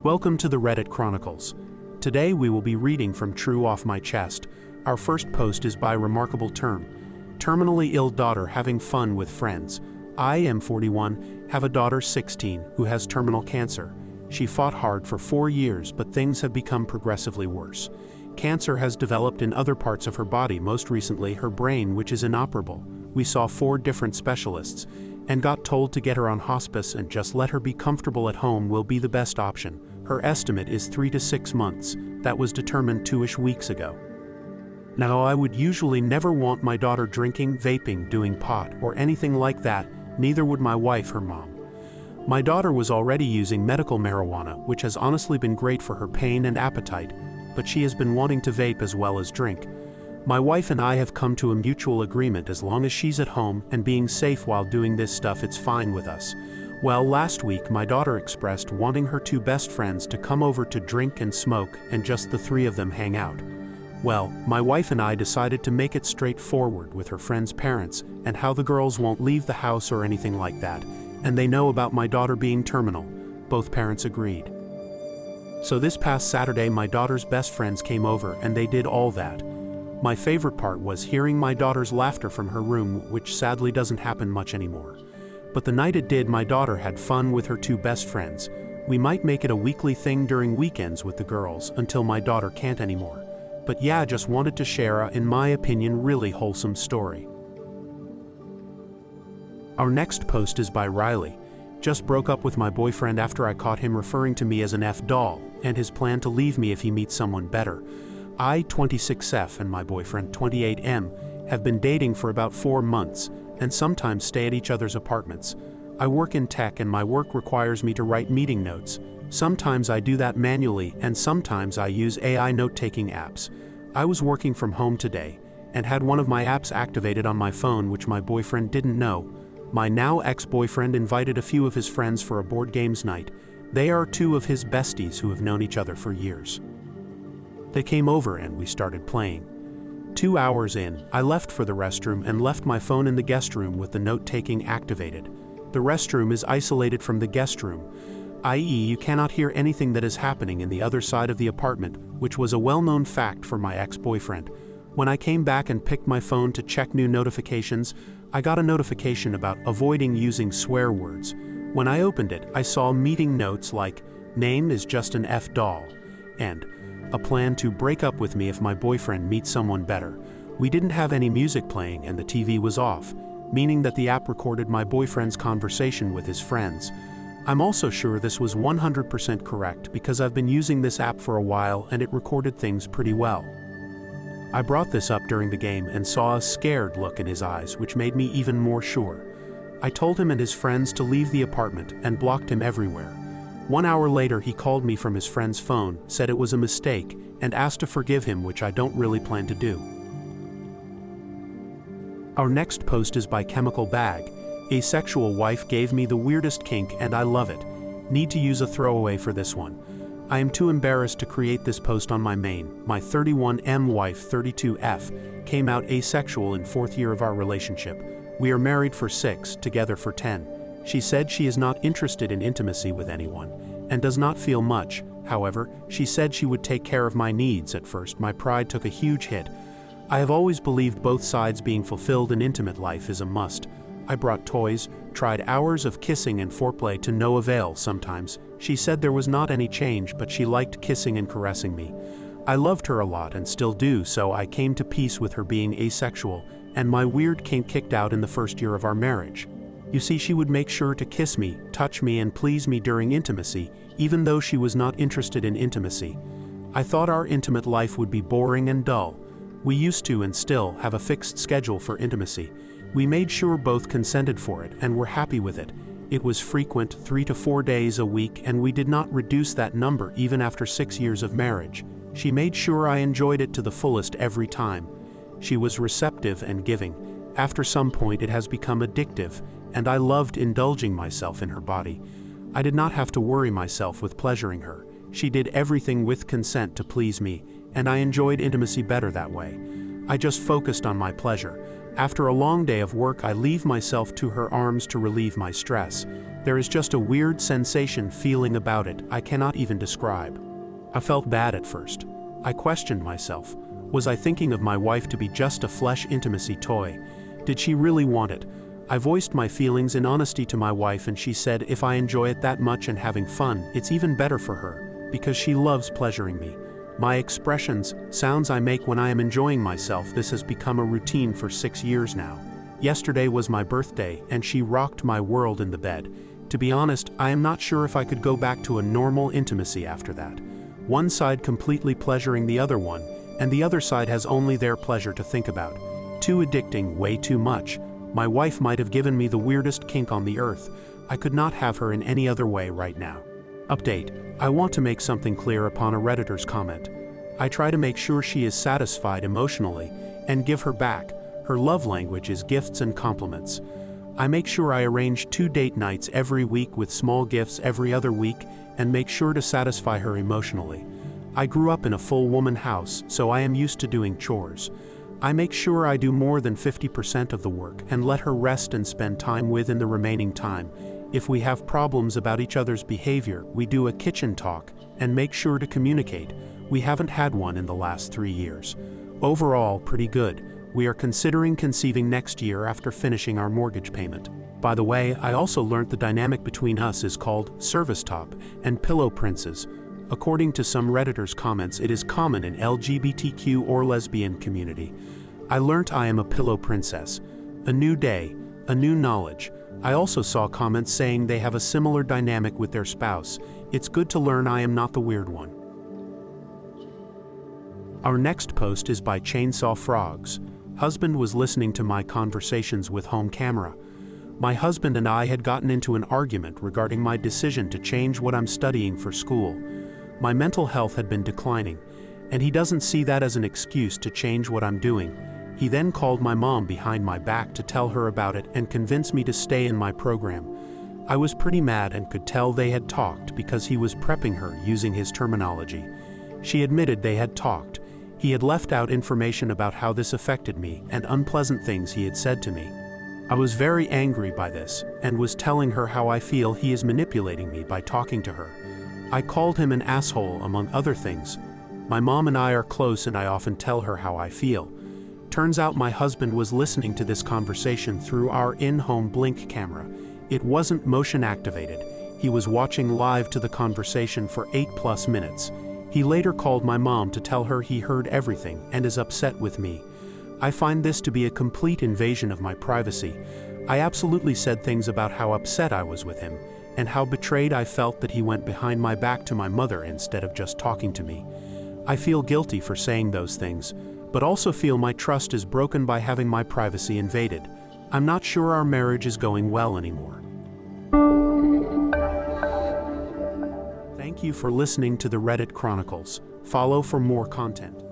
Welcome to the Reddit Chronicles. Today we will be reading from TrueOffMyChest. Our first post is by Remarkable Term. Terminally ill daughter having fun with friends. I am 41, have a daughter 16 who has terminal cancer. She fought hard for 4 years, but things have become progressively worse. Cancer has developed in other parts of her body, most recently her brain, which is inoperable. We saw 4 different specialists and got told to get her on hospice and just let her be comfortable at home will be the best option. Her estimate is 3 to 6 months. That was determined 2-ish weeks ago. Now, I would usually never want my daughter drinking, vaping, doing pot, or anything like that, neither would my wife, her mom. My daughter was already using medical marijuana, which has honestly been great for her pain and appetite, but she has been wanting to vape as well as drink. My wife and I have come to a mutual agreement: as long as she's at home and being safe while doing this stuff, it's fine with us. Well, last week my daughter expressed wanting her 2 best friends to come over to drink and smoke, and just the 3 of them hang out. Well, my wife and I decided to make it straightforward with her friends' parents and how the girls won't leave the house or anything like that, and they know about my daughter being terminal. Both parents agreed. So this past Saturday my daughter's best friends came over and they did all that. My favorite part was hearing my daughter's laughter from her room, which sadly doesn't happen much anymore. But the night it did, my daughter had fun with her 2 best friends. We might make it a weekly thing during weekends with the girls until my daughter can't anymore. But yeah, just wanted to share a, in my opinion, really wholesome story. Our next post is by Riley. Just broke up with my boyfriend after I caught him referring to me as an F-doll, and his plan to leave me if he meets someone better. I, 26F, and my boyfriend, 28M, have been dating for about 4 months, and sometimes stay at each other's apartments. I work in tech and my work requires me to write meeting notes. Sometimes I do that manually, and sometimes I use AI note-taking apps. I was working from home today, and had one of my apps activated on my phone, which my boyfriend didn't know. My now ex-boyfriend invited a few of his friends for a board games night. They are 2 of his besties who have known each other for years. They came over and we started playing. 2 hours in, I left for the restroom and left my phone in the guest room with the note-taking activated. The restroom is isolated from the guest room, i.e. you cannot hear anything that is happening in the other side of the apartment, which was a well-known fact for my ex-boyfriend. When I came back and picked my phone to check new notifications, I got a notification about avoiding using swear words. When I opened it, I saw meeting notes like, "Name is just an F-doll," and "A plan to break up with me if my boyfriend meets someone better." We didn't have any music playing and the TV was off, meaning that the app recorded my boyfriend's conversation with his friends. I'm also sure this was 100% correct because I've been using this app for a while and it recorded things pretty well. I brought this up during the game and saw a scared look in his eyes, which made me even more sure. I told him and his friends to leave the apartment and blocked him everywhere. 1 hour later he called me from his friend's phone, said it was a mistake, and asked to forgive him, which I don't really plan to do. Our next post is by Chemical Bag. Asexual wife gave me the weirdest kink and I love it. Need to use a throwaway for this one. I am too embarrassed to create this post on my main. My 31M wife, 32F, came out asexual in 4th year of our relationship. We are married for 6, together for 10. She said she is not interested in intimacy with anyone, and does not feel much. However, she said she would take care of my needs. At first, my pride took a huge hit. I have always believed both sides being fulfilled in intimate life is a must. I brought toys, tried hours of kissing and foreplay to no avail sometimes. She said there was not any change, but she liked kissing and caressing me. I loved her a lot and still do, so I came to peace with her being asexual, and my weird kink kicked out in the 1st year of our marriage. You see, she would make sure to kiss me, touch me, and please me during intimacy, even though she was not interested in intimacy. I thought our intimate life would be boring and dull. We used to and still have a fixed schedule for intimacy. We made sure both consented for it and were happy with it. It was frequent, 3 to 4 days a week, and we did not reduce that number even after 6 years of marriage. She made sure I enjoyed it to the fullest every time. She was receptive and giving. After some point it has become addictive, and I loved indulging myself in her body. I did not have to worry myself with pleasuring her. She did everything with consent to please me, and I enjoyed intimacy better that way. I just focused on my pleasure. After a long day of work, I leave myself to her arms to relieve my stress. There is just a weird sensation feeling about it I cannot even describe. I felt bad at first. I questioned myself. Was I thinking of my wife to be just a flesh intimacy toy? Did she really want it? I voiced my feelings in honesty to my wife, and she said if I enjoy it that much and having fun, it's even better for her, because she loves pleasuring me. My expressions, sounds I make when I am enjoying myself, this has become a routine for 6 years now. Yesterday was my birthday, and she rocked my world in the bed. To be honest, I am not sure if I could go back to a normal intimacy after that. One side completely pleasuring the other one, and the other side has only their pleasure to think about. Too addicting, way too much. My wife might have given me the weirdest kink on the earth. I could not have her in any other way right now. Update: I want to make something clear upon a Redditor's comment. I try to make sure she is satisfied emotionally, and give her back. Her love language is gifts and compliments. I make sure I arrange 2 date nights every week with small gifts every other week, and make sure to satisfy her emotionally. I grew up in a full woman house, so I am used to doing chores. I make sure I do more than 50% of the work and let her rest and spend time with in the remaining time. If we have problems about each other's behavior, we do a kitchen talk and make sure to communicate. We haven't had one in the last 3 years. Overall, pretty good. We are considering conceiving next year after finishing our mortgage payment. By the way, I also learned the dynamic between us is called service top and pillow princes. According to some Redditors' comments, it is common in LGBTQ or lesbian community. I learnt I am a pillow princess. A new day, a new knowledge. I also saw comments saying they have a similar dynamic with their spouse. It's good to learn I am not the weird one. Our next post is by Chainsaw Frogs. Husband was listening to my conversations with home camera. My husband and I had gotten into an argument regarding my decision to change what I'm studying for school. My mental health had been declining, and he doesn't see that as an excuse to change what I'm doing. He then called my mom behind my back to tell her about it and convince me to stay in my program. I was pretty mad and could tell they had talked because he was prepping her using his terminology. She admitted they had talked. He had left out information about how this affected me and unpleasant things he had said to me. I was very angry by this and was telling her how I feel he is manipulating me by talking to her. I called him an asshole, among other things. My mom and I are close, and I often tell her how I feel. Turns out my husband was listening to this conversation through our in-home Blink camera. It wasn't motion activated. He was watching live to the conversation for 8+ minutes. He later called my mom to tell her he heard everything and is upset with me. I find this to be a complete invasion of my privacy. I absolutely said things about how upset I was with him, and how betrayed I felt that he went behind my back to my mother instead of just talking to me. I feel guilty for saying those things, but also feel my trust is broken by having my privacy invaded. I'm not sure our marriage is going well anymore. Thank you for listening to the Reddit Chronicles. Follow for more content.